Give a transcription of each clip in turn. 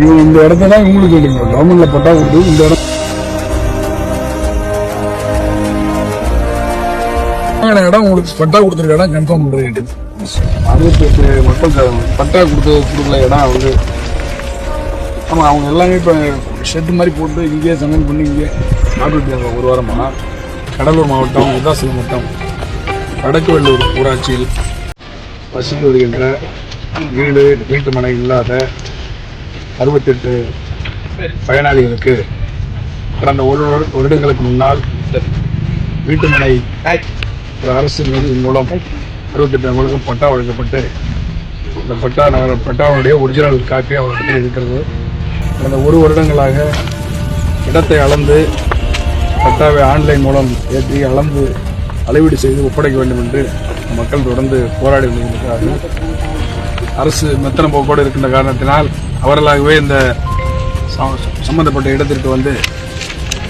இவங்க இந்த இடத்த தான் இவங்களுக்கு இல்லைங்க, கவர்மெண்ட்ல பட்டா கொடுத்து இந்த இடம் இடம் உங்களுக்கு பட்டா கொடுத்துருக்க இடம் கன்ஃபார்ம் பண்றது 68 மக்கள் பட்டா கொடுக்கல இடம் வந்து. ஆமா, அவங்க எல்லாமே இப்ப ஷெட் மாதிரி போட்டு இங்கேயே சமையல் பண்ணி இங்கே சாப்பிட்டுருக்காங்க ஒரு வாரமா. கடலூர் மாவட்டம், விருதாசலம் மாவட்டம், வடக்குவெள்ளூர் ஊராட்சியில் வசித்து வருகின்ற வீட்டு மனை இல்லாத 68 பயனாளிகளுக்கு கடந்த ஒரு வருடங்களுக்கு முன்னால் வீட்டுமனை ஒரு அரசு நிதி மூலம் 68 நபர்களுக்கும் பட்டா வழங்கப்பட்டு இந்த பட்டாவுடைய ஒரிஜினல் காப்பி அவர்களிடத்தில் இருக்கிறது. கடந்த ஒரு வருடங்களாக இடத்தை அளந்து பட்டாவை ஆன்லைன் மூலம் ஏற்றி அளந்து அளவீடு செய்து ஒப்படைக்க வேண்டும் என்று மக்கள் தொடர்ந்து போராடி வருகிறார்கள். அரசு மெத்தன போக்கோடு இருக்கின்ற காரணத்தினால் அவர்களாகவே இந்த சம்பந்தப்பட்ட இடத்திற்கு வந்து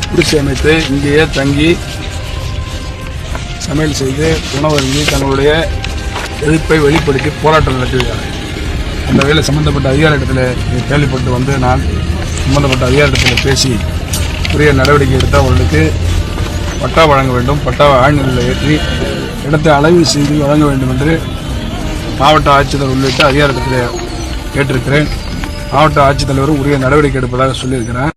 குடிசை அமைத்து இங்கேயே தங்கி சமையல் செய்து உணவருந்தி தங்களுடைய எதிர்ப்பை வெளிப்படுத்தி போராட்டம் நடத்துகிறார்கள். அந்த வேலை சம்பந்தப்பட்ட அதிகாரிடத்தில் கேள்விப்பட்டு வந்து நான் சம்பந்தப்பட்ட அதிகாரிடத்தில் பேசி உரிய நடவடிக்கை எடுத்து அவர்களுக்கு பட்டா வழங்க வேண்டும், பட்டாவை ஆழ்நிலையில் ஏற்றி இடத்தை அளவு செய்து வழங்க வேண்டும் என்று மாவட்ட ஆட்சித்தலைவர் உள்ளிட்ட அதிகாரிடத்தில் கேட்டிருக்கிறேன். மாவட்ட ஆட்சித்தலைவரும் உரிய நடவடிக்கை எடுப்பதாக சொல்லியிருக்கிறேன்.